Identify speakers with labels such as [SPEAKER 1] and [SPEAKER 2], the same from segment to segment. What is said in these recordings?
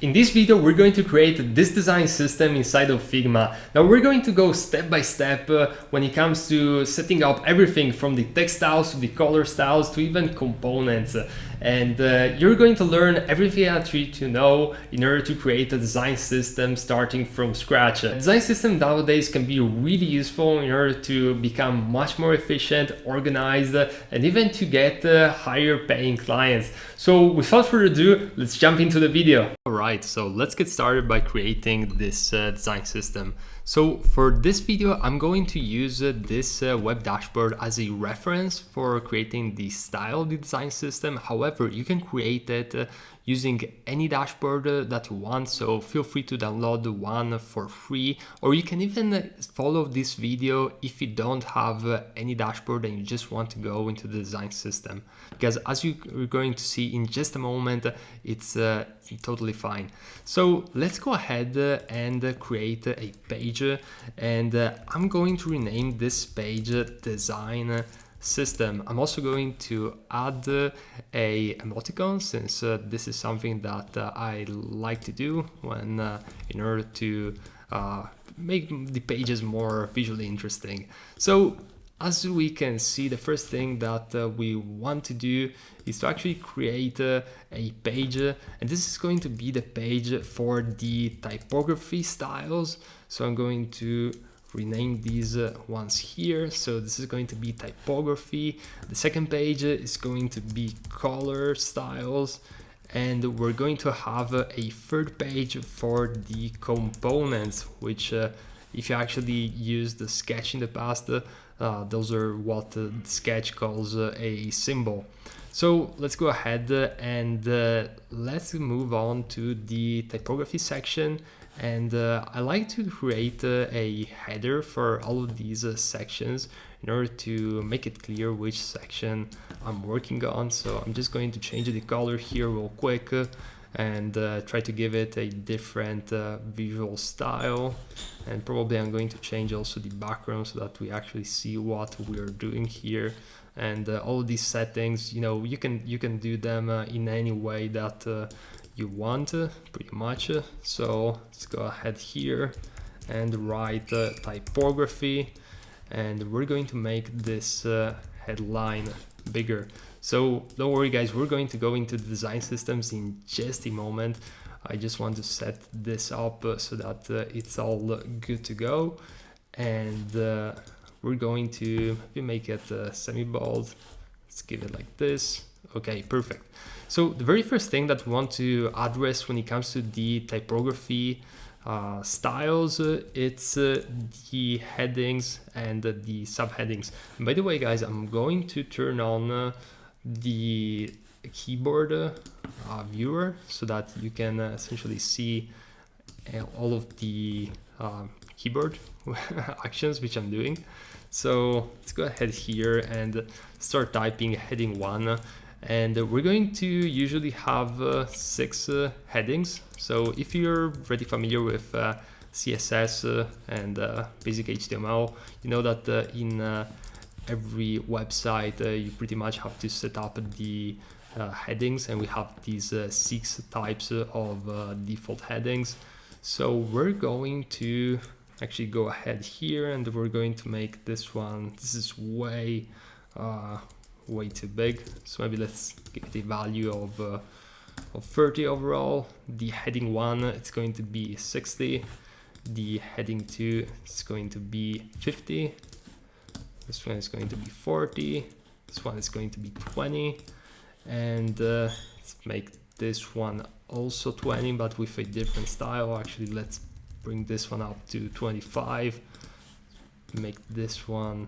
[SPEAKER 1] In this video, we're going to create this design system inside of Figma. Now we're going to go step by step when it comes to setting up everything from the textiles to the color styles to even components. And you're going to learn everything that you need to know in order to create a design system starting from scratch. A design system nowadays can be really useful in order to become much more efficient, organized, and even to get higher paying clients. So without further ado, let's jump into the video. All right, so let's get started by creating this design system. So for this video, I'm going to use this web dashboard as a reference for creating the style of the design system. However, you can create it using any dashboard that you want. So feel free to download one for free, or you can even follow this video if you don't have any dashboard and you just want to go into the design system. Because as you're going to see in just a moment, it's totally fine. So let's go ahead and create a page, and I'm going to rename this page design system. I'm also going to add a emoticon, since this is something that I like to do when in order to make the pages more visually interesting. So as we can see, the first thing that we want to do is to actually create a page, and this is going to be the page for the typography styles. So I'm going to rename these ones here. So this is going to be typography. The second page is going to be color styles, and we're going to have a third page for the components, which if you actually use the sketch in the past, those are what the sketch calls a symbol. So let's go ahead and let's move on to the typography section. And I like to create a header for all of these sections in order to make it clear which section I'm working on. So I'm just going to change the color here real quick and try to give it a different visual style. And probably I'm going to change also the background so that we actually see what we're doing here. And all of these settings, you know, you can do them in any way that you want, pretty much. So let's go ahead here and write typography, and we're going to make this headline bigger. So don't worry guys, we're going to go into the design systems in just a moment. I just want to set this up so that it's all good to go. And we're going to make it semi-bold. Let's give it like this. Okay, perfect. So the very first thing that we want to address when it comes to the typography styles, it's the headings and the subheadings. And by the way guys, I'm going to turn on the keyboard viewer so that you can essentially see all of the keyboard actions which I'm doing. So let's go ahead here and start typing heading 1. And we're going to usually have 6 headings. So if you're already familiar with CSS and basic HTML, you know that in every website you pretty much have to set up the headings, and we have these 6 types of default headings. So we're going to actually go ahead here, and we're going to make this one. This is way too big, so maybe let's give it a value of 30 overall. The heading 1, it's going to be 60. The heading 2 is going to be 50. This one is going to be 40. This one is going to be 20. And let's make this one also 20, but with a different style. Actually, let's bring this one up to 25. Make this one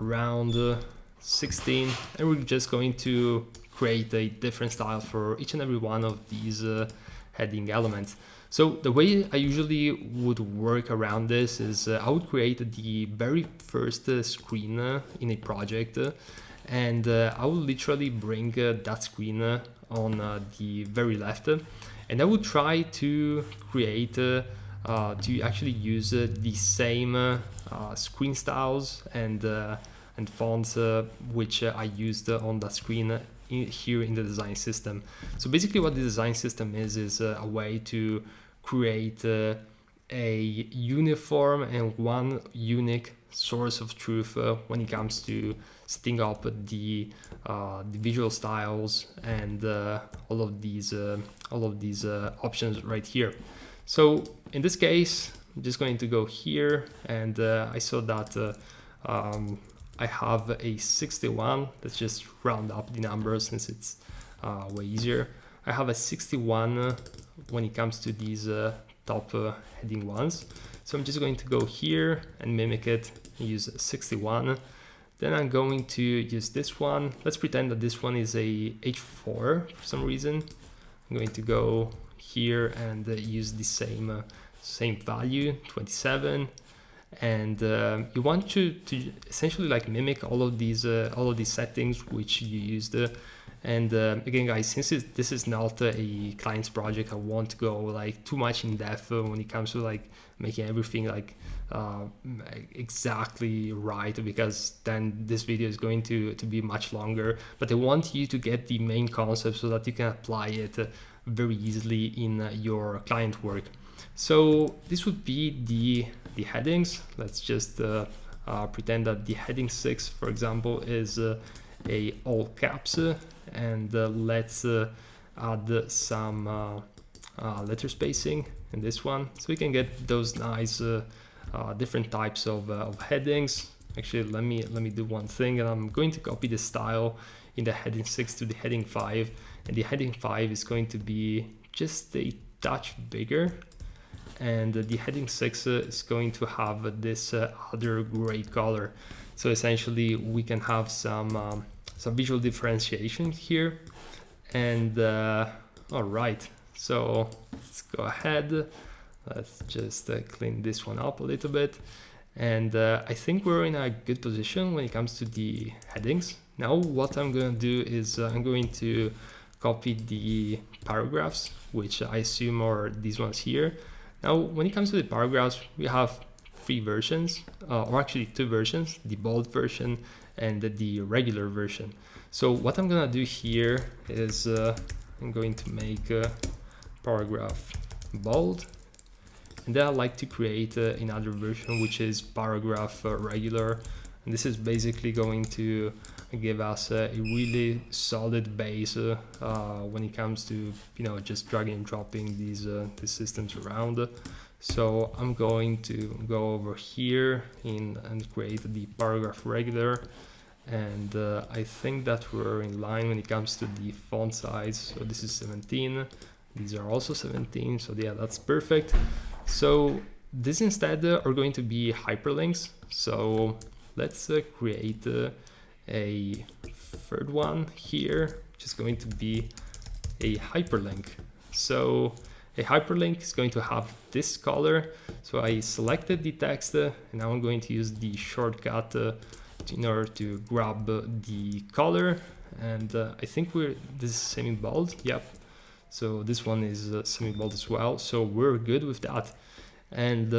[SPEAKER 1] around 16, and we're just going to create a different style for each and every one of these heading elements. So the way I usually would work around this is I would create the very first screen in a project, and I will literally bring that screen on the very left, and I would try to create to actually use the same screen styles and fonts which I used on that screen here in the design system. So basically what the design system is a way to create a uniform and one unique source of truth when it comes to setting up the visual styles and all of these options right here. So in this case, I'm just going to go here, and I saw that I have a 61. Let's just round up the numbers since it's way easier. I have a 61 when it comes to these top heading ones. So I'm just going to go here and mimic it and use 61. Then I'm going to use this one. Let's pretend that this one is a H4 for some reason. I'm going to go here and use the same value, 27. And you want to essentially like mimic all of these settings which you used. And again, guys, since this is not a client's project, I won't go like too much in depth when it comes to like making everything like exactly right, because then this video is going to be much longer. But I want you to get the main concept so that you can apply it very easily in your client work. So this would be the headings. Let's just pretend that the heading 6, for example, is a all caps, and let's add some letter spacing in this one, so we can get those nice different types of headings. Actually, let me do one thing, and I'm going to copy the style in the heading 6 to the heading 5, and the heading 5 is going to be just a touch bigger, and the heading 6 is going to have this other gray color. So essentially we can have some visual differentiation here. And all right, so let's go ahead. Let's just clean this one up a little bit. And I think we're in a good position when it comes to the headings. Now what I'm going to do is I'm going to copy the paragraphs, which I assume are these ones here. Now, when it comes to the paragraphs, we have 3 versions, or actually 2 versions, the bold version and the regular version. So what I'm gonna do here is I'm going to make paragraph bold, and then I like to create another version which is paragraph regular, and this is basically going to give us a really solid base when it comes to just dragging and dropping these systems around. So I'm going to go over here and create the paragraph regular, and I think that we're in line when it comes to the font size. So this is 17, these are also 17, so yeah, that's perfect. So this instead are going to be hyperlinks. So let's create a third one here, which is going to be a hyperlink. So a hyperlink is going to have this color. So I selected the text and now I'm going to use the shortcut in order to grab the color. And I think this is semi-bold. Yep. So this one is semi-bold as well. So we're good with that. And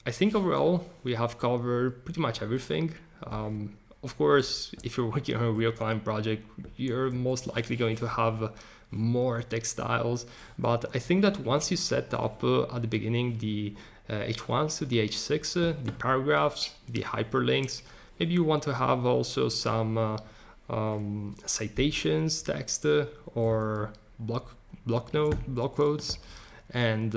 [SPEAKER 1] I think overall we have covered pretty much everything. Of course, if you're working on a real client project, you're most likely going to have more textiles. But I think that once you set up at the beginning the H1s to the H6, the paragraphs, the hyperlinks, maybe you want to have also some citations text or block quotes, and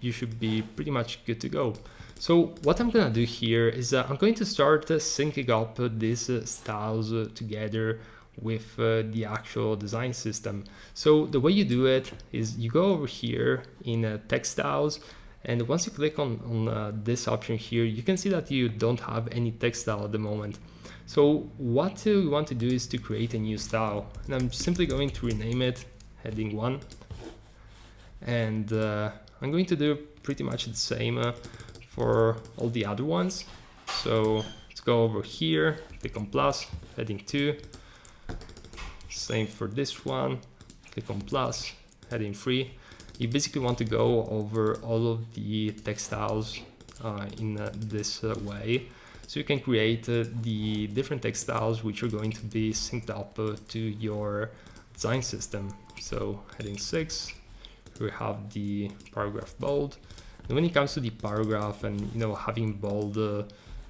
[SPEAKER 1] you should be pretty much good to go. So what I'm gonna do here is I'm going to start syncing up these styles together with the actual design system. So the way you do it is you go over here in Textiles, and once you click on this option here, you can see that you don't have any textile at the moment. So what we want to do is to create a new style, and I'm simply going to rename it heading 1, and I'm going to do pretty much the same for all the other ones. So let's go over here, click on plus, heading 2, same for this one, click on plus, heading 3. You basically want to go over all of the textiles in this way. So you can create the different textiles which are going to be synced up to your design system. So heading 6, we have the paragraph bold. And when it comes to the paragraph and having bold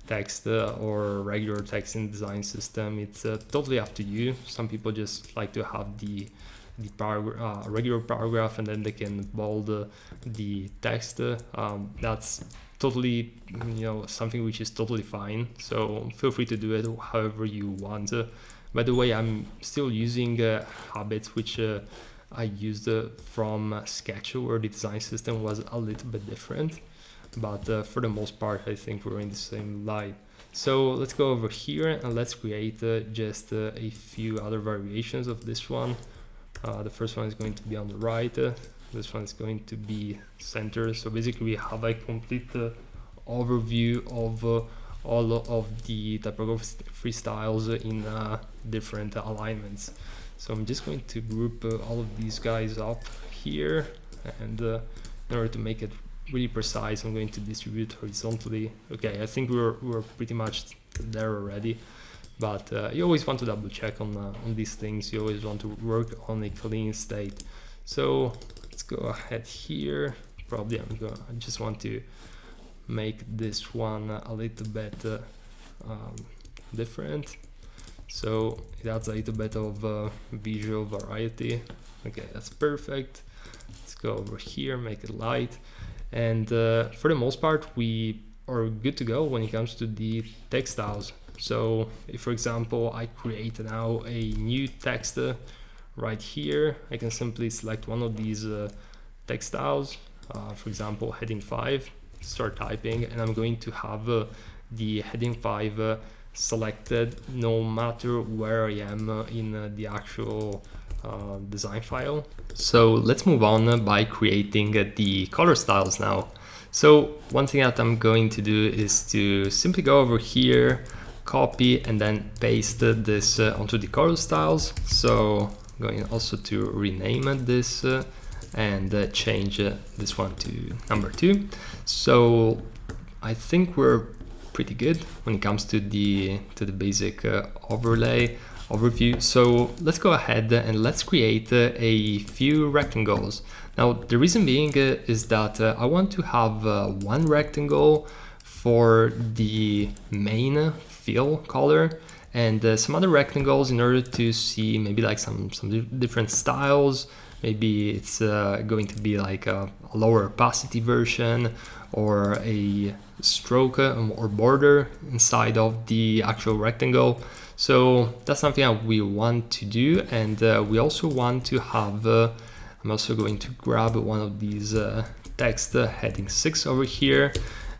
[SPEAKER 1] text or regular text in the design system, it's totally up to you. Some people just like to have the regular paragraph and then they can bold the text. That's totally something which is totally fine, so feel free to do it however you want. By the way, I'm still using habits which I used from Sketch, where the design system was a little bit different, but for the most part I think we're in the same line. So let's go over here and let's create just a few other variations of this one. The first one is going to be on the right, this one is going to be center. So basically we have a complete overview of all of the typography styles in different alignments. So I'm just going to group all of these guys up here, and in order to make it really precise, I'm going to distribute horizontally. Okay, I think we're pretty much there already. But you always want to double check on these things. You always want to work on a clean state. So let's go ahead here. Probably I just want to make this one a little bit different. So it adds a little bit of visual variety. Okay, that's perfect. Let's go over here, make it light. And for the most part, we are good to go when it comes to the textiles. So if, for example, I create now a new text right here, I can simply select one of these textiles, for example, heading 5, start typing, and I'm going to have the heading 5 selected no matter where I am in the actual design file. So let's move on by creating the color styles now. So one thing that I'm going to do is to simply go over here, copy and then paste this onto the color styles. So I'm going also to rename this and change this one to number 2. So I think we're pretty good when it comes to the basic overview. So let's go ahead and let's create a few rectangles. Now the reason being is that I want to have one rectangle for the main fill color and some other rectangles in order to see maybe like some different styles. Maybe it's going to be like a lower opacity version or a stroke or border inside of the actual rectangle. So that's something that we want to do, and we also want to have I'm also going to grab one of these text heading 6 over here,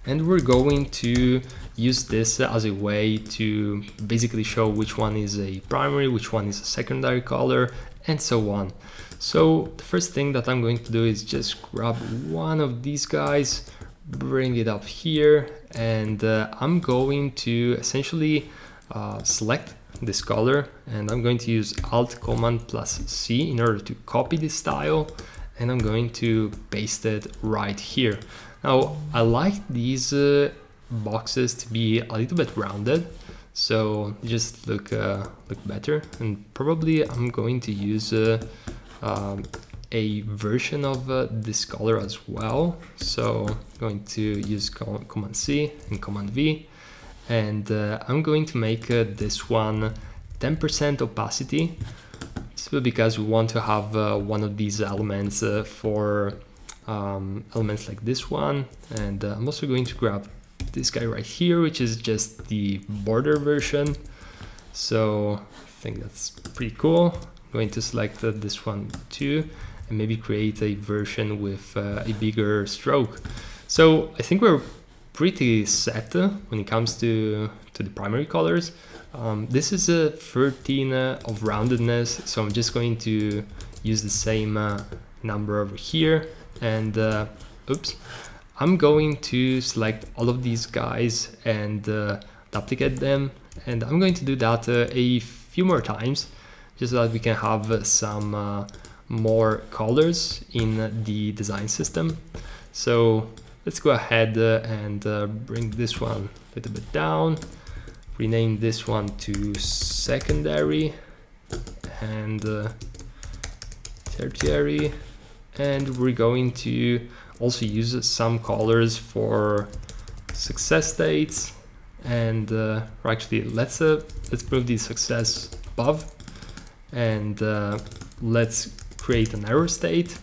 [SPEAKER 1] and we're going to use this as a way to basically show which one is a primary, which one is a secondary color, and so on. So the first thing that I'm going to do is just grab one of these guys, bring it up here, and I'm going to essentially select this color, and I'm going to use Alt Command plus C in order to copy this style, and I'm going to paste it right here. Now I like these boxes to be a little bit rounded, so just look better, and probably I'm going to use a version of this color as well. So I'm going to use Command C and Command V, and I'm going to make this one 10% opacity, simply because we want to have one of these elements for elements like this one. And I'm also going to grab this guy right here, which is just the border version. So I think that's pretty cool. I'm going to select this one too, and maybe create a version with a bigger stroke. So I think we're pretty set when it comes to the primary colors. This is a 13 of roundedness, so I'm just going to use the same number over here, and oops, I'm going to select all of these guys and duplicate them, and I'm going to do that a few more times, just so that we can have some more colors in the design system. So let's go ahead and bring this one a little bit down, rename this one to secondary and tertiary, and we're going to also use some colors for success states. And actually, let's move the success above, and let's create an error state.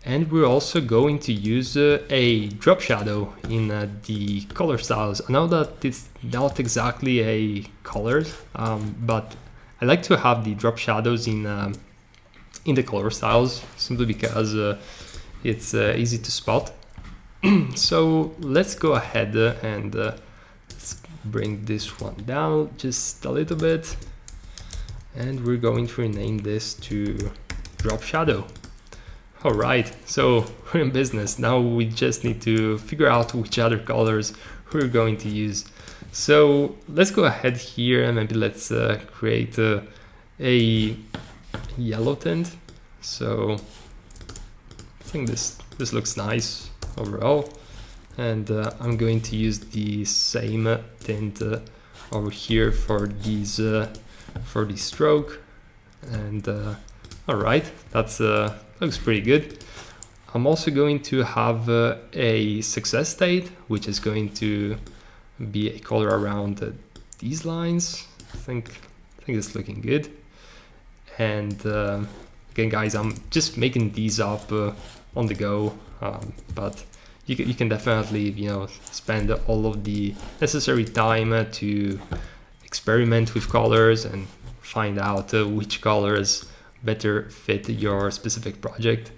[SPEAKER 1] And we're also going to use a drop shadow in the color styles. I know that it's not exactly a color, but I like to have the drop shadows in the color styles simply because it's easy to spot. So let's go ahead and let's bring this one down just a little bit, and we're going to rename this to drop shadow. All right, so we're in business. Now we just need to figure out which other colors we're going to use. So let's go ahead here and maybe let's create a yellow tint. So I think this looks nice overall. And I'm going to use the same tint over here for these for the stroke. And all right, that's looks pretty good. I'm also going to have a success state, which is going to be a color around these lines. I think it's looking good. And again, guys, I'm just making these up on the go, but you can definitely, you know, spend all of the necessary time to experiment with colors and find out which colors better fit your specific project.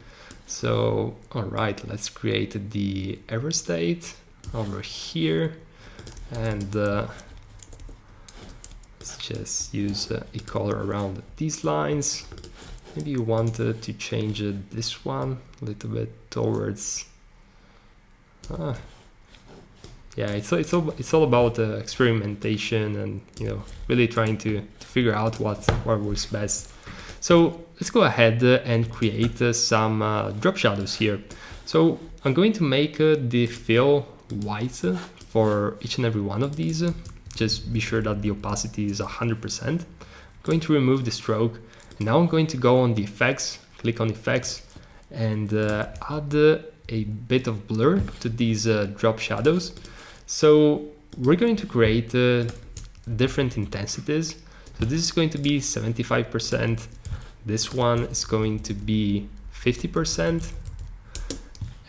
[SPEAKER 1] So all right, let's create the error state over here, and let's just use a color around these lines. Maybe you want to change this one a little bit towards yeah, it's all about experimentation and, you know, really trying to figure out what works best. So let's go ahead and create some drop shadows here. So I'm going to make the fill white for each and every one of these. Just be sure that the opacity is 100%. I'm going to remove the stroke. And now I'm going to go on the effects, click on effects, and add a bit of blur to these drop shadows. So we're going to create different intensities. So this is going to be 75%. This one is going to be 50%,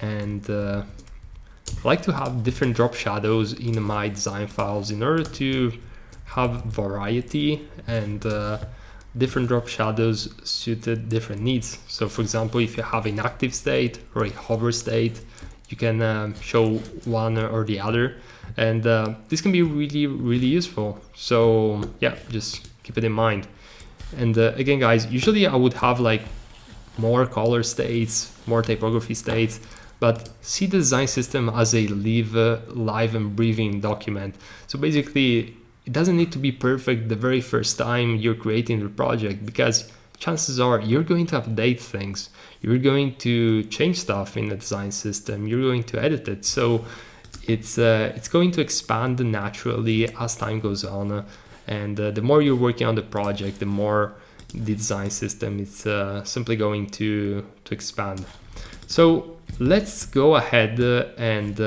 [SPEAKER 1] and I like to have different drop shadows in my design files in order to have variety and different drop shadows suited different needs. So for example, if you have an active state or a hover state, you can show one or the other, and this can be really useful. So yeah, just keep it in mind. And again, guys, usually I would have like more color states, more typography states, but see the design system as a live and breathing document. So basically, it doesn't need to be perfect the very first time you're creating the project, because chances are you're going to update things, you're going to change stuff in the design system, you're going to edit it. So it's going to expand naturally as time goes on. And the more you're working on the project, the more the design system is simply going to expand. So let's go ahead and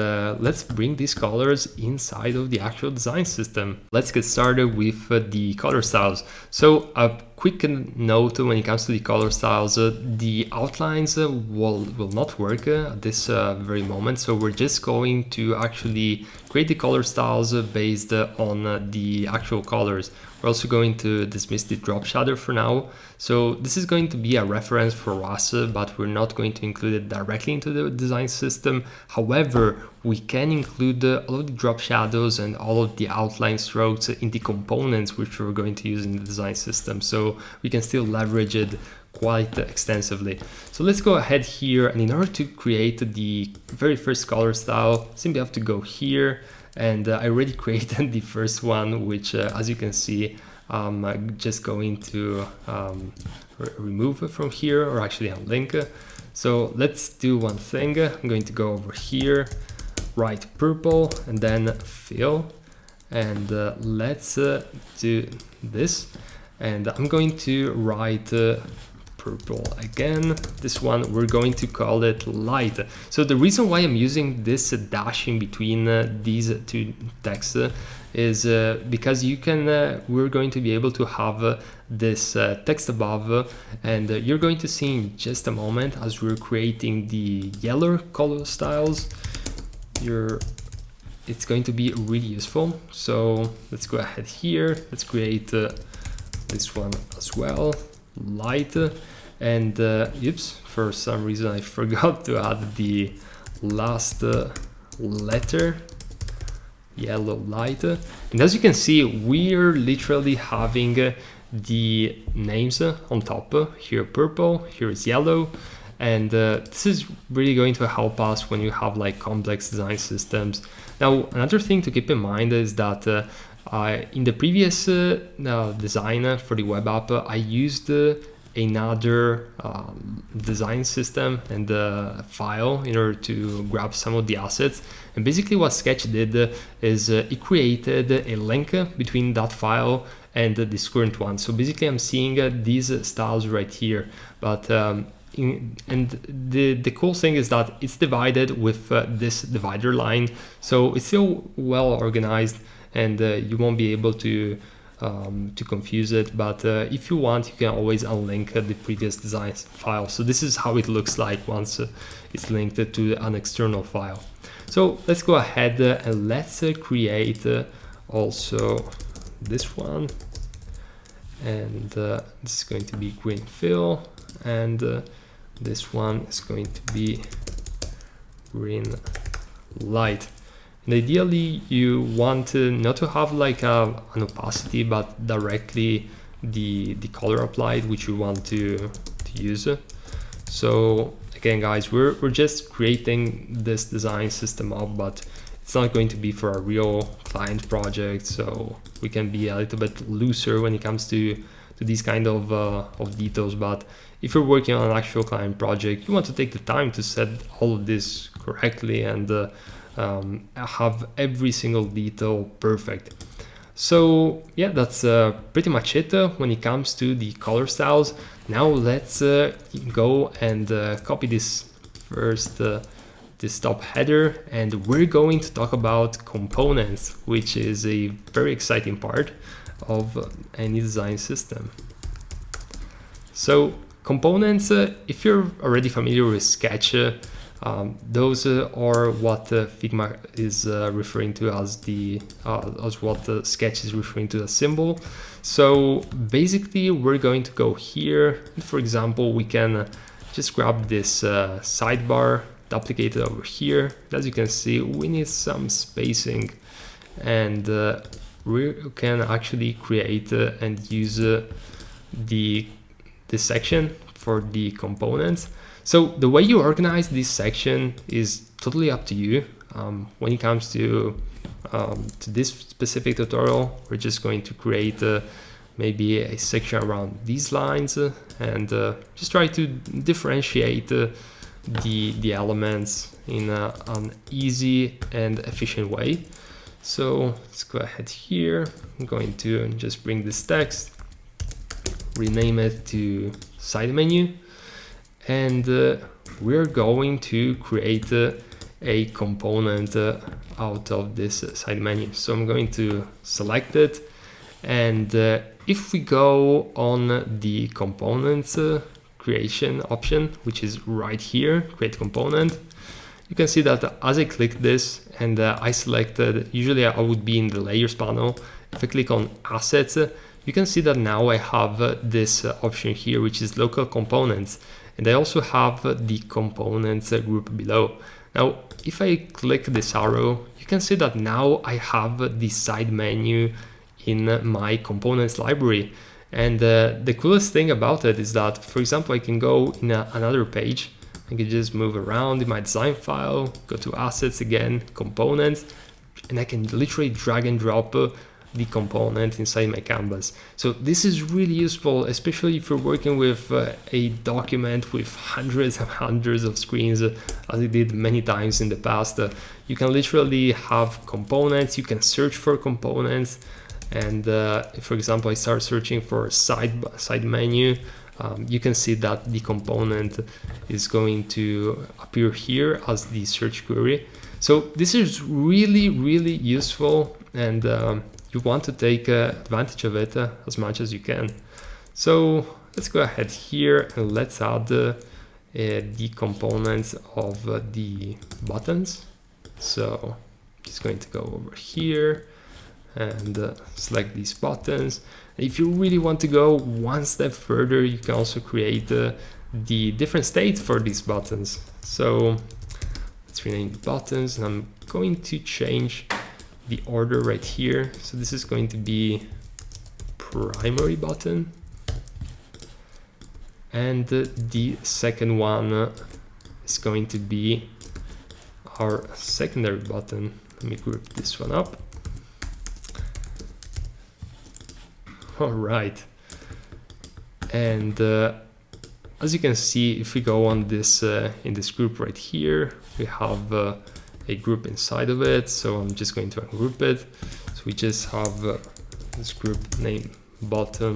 [SPEAKER 1] let's bring these colors inside of the actual design system. Let's get started with the color styles. So a quick note when it comes to the color styles, the outlines will not work at this very moment. So we're just going to actually create the color styles based on the actual colors. We're also going to dismiss the drop shadow for now. So this is going to be a reference for us, but we're not going to include it directly into the design system. However, we can include all of the drop shadows and all of the outline strokes in the components which we're going to use in the design system. So we can still leverage it quite extensively. So let's go ahead here, and in order to create the very first color style, simply have to go here, and I already created the first one, which as you can see, I'm just going to remove from here, or actually unlink. So let's do one thing. I'm going to go over here. write purple and then fill, and let's do this, and I'm going to write purple again. This one we're going to call it light. So the reason why I'm using this dash in between these two texts is because you can we're going to be able to have this text above, and you're going to see in just a moment as we're creating the yellow color styles, it's going to be really useful. So let's go ahead here, let's create this one as well, light, and oops, for some reason I forgot to add the last letter, yellow light. And as you can see, we're literally having the names on top. Here purple, here is yellow, and this is really going to help us when you have like complex design systems. Now another thing to keep in mind is that in the previous design for the web app, I used another design system and file in order to grab some of the assets. And basically what Sketch did is it created a link between that file and this current one. So basically I'm seeing these styles right here, but and the cool thing is that it's divided with this divider line, so it's still well organized, and you won't be able to confuse it. But if you want, you can always unlink the previous design file. So this is how it looks like once it's linked to an external file. So let's go ahead and let's create also this one, and this is going to be green fill, and this one is going to be green light. And ideally you want not to have like an opacity, but directly the color applied which you want to use. So again guys, we're just creating this design system up, but it's not going to be for a real client project, so we can be a little bit looser when it comes to these kind of details. But if you're working on an actual client project, you want to take the time to set all of this correctly and have every single detail perfect. So yeah, that's pretty much it when it comes to the color styles. Now let's go and copy this first this top header, and we're going to talk about components, which is a very exciting part of any design system. So components, if you're already familiar with Sketch, those are what Figma is referring to as what Sketch is referring to as symbol. So basically we're going to go here. For example, we can just grab this sidebar, duplicate it over here. As you can see, we need some spacing, and we can actually create and use this section for the components. So the way you organize this section is totally up to you. When it comes to this specific tutorial, we're just going to create maybe a section around these lines and just try to differentiate the elements in an easy and efficient way. So let's go ahead here. I'm going to just bring this text, rename it to side menu, and we're going to create a component out of this side menu. So I'm going to select it, and if we go on the components creation option, which is right here, create component, you can see that as I click this and I selected, usually I would be in the layers panel. If I click on assets, you can see that now I have this option here, which is local components, and I also have the components group below. Now, if I click this arrow, you can see that now I have the side menu in my components library. And the coolest thing about it is that, for example, I can go in another page. I can just move around in my design file, go to assets again, components, and I can literally drag and drop the component inside my canvas. So this is really useful, especially if you're working with a document with hundreds and hundreds of screens, as I did many times in the past. You can literally have components, you can search for components, and for example, I start searching for side menu. You can see that the component is going to appear here as the search query. So this is really, really useful, and you want to take advantage of it as much as you can. So let's go ahead here and let's add the components of the buttons. So just going to go over here and select these buttons. If you really want to go one step further, you can also create the different states for these buttons. So let's rename the buttons, and I'm going to change the order right here. So this is going to be primary button, and the second one is going to be our secondary button. Let me group this one up. All right, and as you can see, if we go on this in this group right here, we have a group inside of it. So I'm just going to ungroup it. So we just have this group name bottom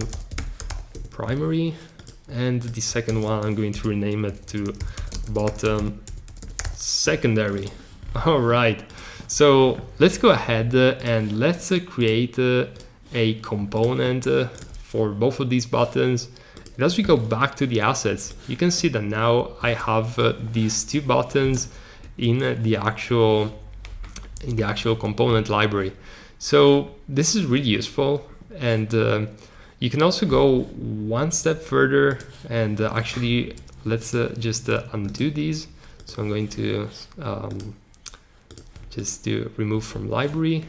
[SPEAKER 1] primary, and the second one I'm going to rename it to bottom secondary. All right, so let's go ahead and let's create a component for both of these buttons. And as we go back to the assets, you can see that now I have these two buttons in the actual component library. So this is really useful, and you can also go one step further and actually let's just undo these. So I'm going to just do remove from library.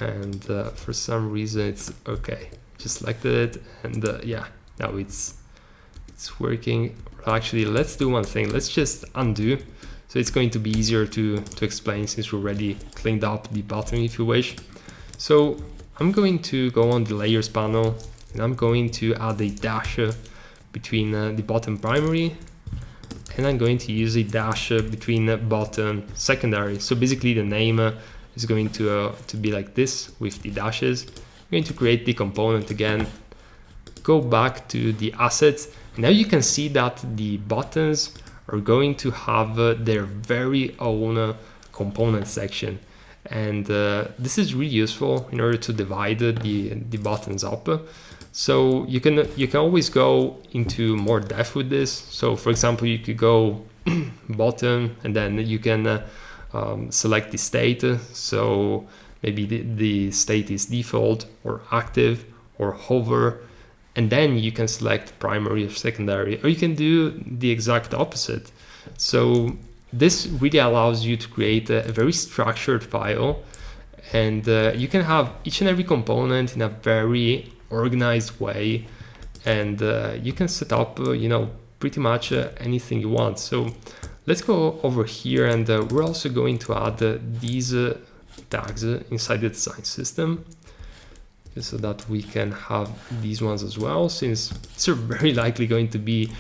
[SPEAKER 1] And for some reason it's okay. Just selected it, and yeah, now it's working. Actually, let's do one thing. Let's just undo. So it's going to be easier to explain since we already cleaned up the button, if you wish. So I'm going to go on the layers panel, and I'm going to add a dash between the bottom primary, and I'm going to use a dash between bottom secondary. So basically the name is going to be like this with the dashes. I'm going to create the component again, go back to the assets. Now you can see that the buttons are going to have their very own component section. And this is really useful in order to divide the buttons up. So you can always go into more depth with this. So for example, you could go bottom, and then you can select the state. So maybe the state is default or active or hover, and then you can select primary or secondary, or you can do the exact opposite. So this really allows you to create a very structured file, and you can have each and every component in a very organized way, and you can set up pretty much anything you want. So let's go over here, and we're also going to add these tags inside the design system, so that we can have these ones as well, since these are very likely going to be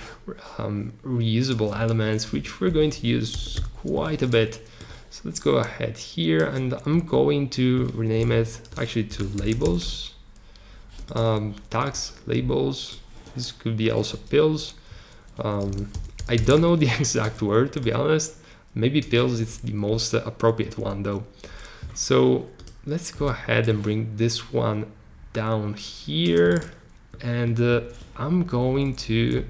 [SPEAKER 1] reusable elements, which we're going to use quite a bit. So let's go ahead here, and I'm going to rename it actually to labels, tags, labels. This could be also pills. I don't know the exact word, to be honest. Maybe pills is the most appropriate one though. So let's go ahead and bring this one down here, and I'm going to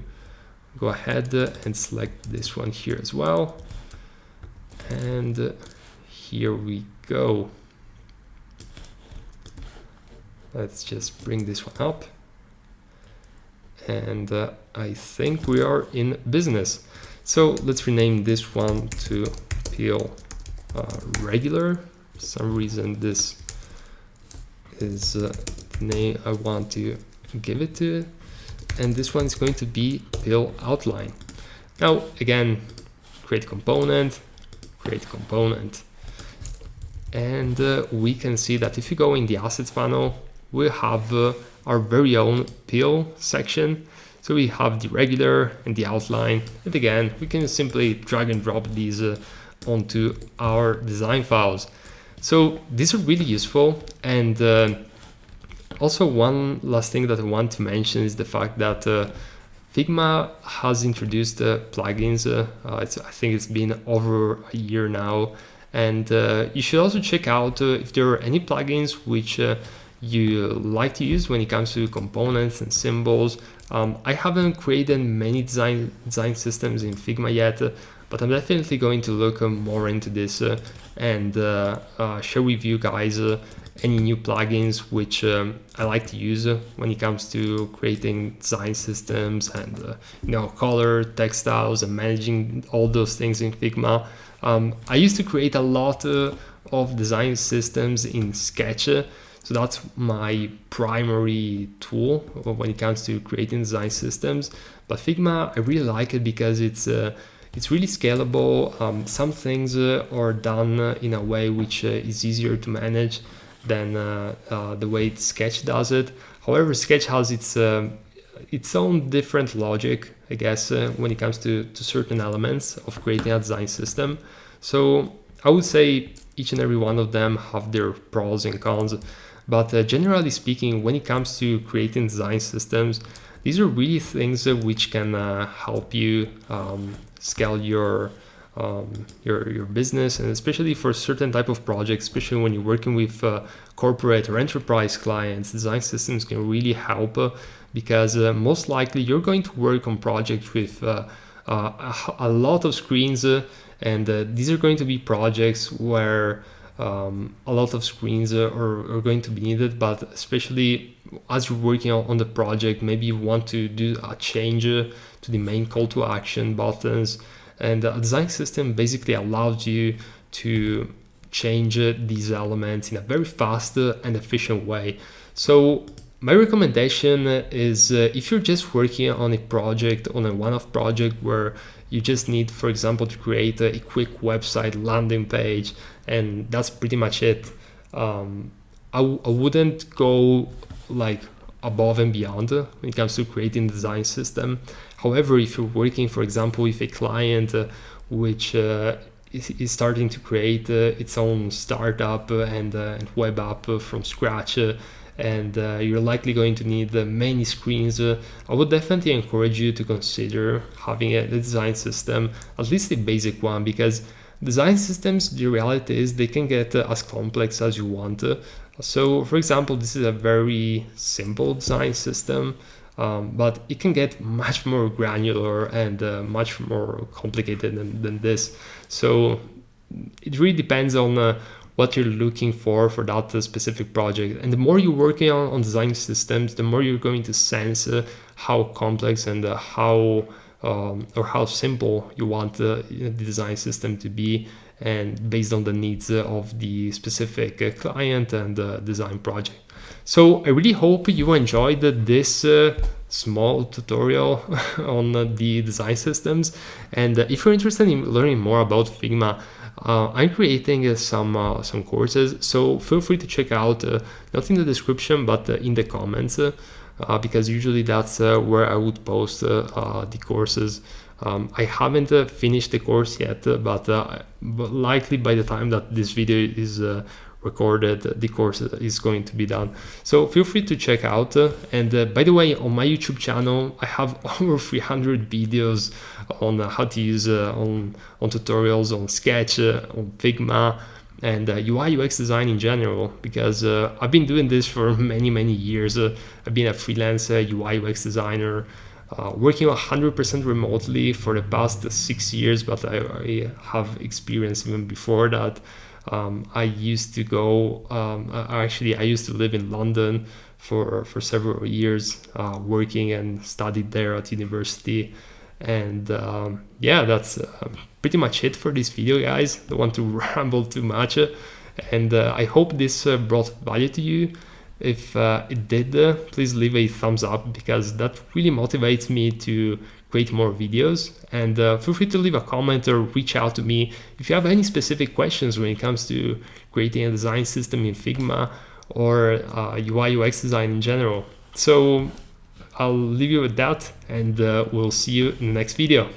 [SPEAKER 1] go ahead and select this one here as well, and here we go. Let's just bring this one up, and I think we are in business. So let's rename this one to peel regular. For some reason this is the name I want to give it to, and this one is going to be peel outline. Now again, create component, And we can see that if you go in the assets panel, we have our very own peel section. So we have the regular and the outline, and again we can simply drag and drop these onto our design files. So these are really useful. And also one last thing that I want to mention is the fact that Figma has introduced plugins. I think it's been over a year now, and you should also check out if there are any plugins which you like to use when it comes to components and symbols. I haven't created many design systems in Figma yet, but I'm definitely going to look more into this and share with you guys any new plugins which I like to use when it comes to creating design systems and color, textiles, and managing all those things in Figma. I used to create a lot of design systems in Sketch. So that's my primary tool when it comes to creating design systems. But Figma, I really like it because it's really scalable. Some things are done in a way which is easier to manage than the way Sketch does it. However, Sketch has its own different logic, I guess, when it comes to certain elements of creating a design system. So I would say each and every one of them have their pros and cons. But generally speaking, when it comes to creating design systems, these are really things which can help you scale your business, and especially for certain type of projects, especially when you're working with corporate or enterprise clients, design systems can really help because most likely you're going to work on projects with a lot of screens, and these are going to be projects where a lot of screens are going to be needed, but especially as you're working on the project, maybe you want to do a change to the main call to action buttons, and a design system basically allows you to change these elements in a very fast and efficient way. So my recommendation is if you're just working on a project, on a one-off project where you just need, for example, to create a quick website landing page, and that's pretty much it. I wouldn't go like above and beyond when it comes to creating the design system. However, if you're working, for example, with a client which is starting to create its own startup and web app from scratch, and you're likely going to need many screens, I would definitely encourage you to consider having a design system, at least a basic one, because design systems, the reality is they can get as complex as you want. So for example, this is a very simple design system, but it can get much more granular and much more complicated than this. So it really depends on what you're looking for that specific project. And the more you're working on design systems, the more you're going to sense how complex and how simple you want the design system to be, and based on the needs of the specific client and design project. So I really hope you enjoyed this small tutorial on the design systems. And if you're interested in learning more about Figma, I'm creating some courses, so feel free to check out, not in the description, but in the comments, because usually that's where I would post the courses. I haven't finished the course yet, but likely by the time that this video is recorded, the course is going to be done. So feel free to check out. And by the way, on my YouTube channel, I have over 300 videos on how to use on tutorials on Sketch, on Figma, and UI UX design in general, because I've been doing this for many years. I've been a freelance UI UX designer, working 100% remotely for the past 6 years, but I have experience even before that. I used to go, I used to live in London for several years, working and studied there at university. And yeah, that's pretty much it for this video, guys. Don't want to ramble too much, and I hope this brought value to you. If it did, please leave a thumbs up, because that really motivates me to create more videos. And feel free to leave a comment or reach out to me if you have any specific questions when it comes to creating a design system in Figma or UI UX design in general. So I'll leave you with that, and we'll see you in the next video.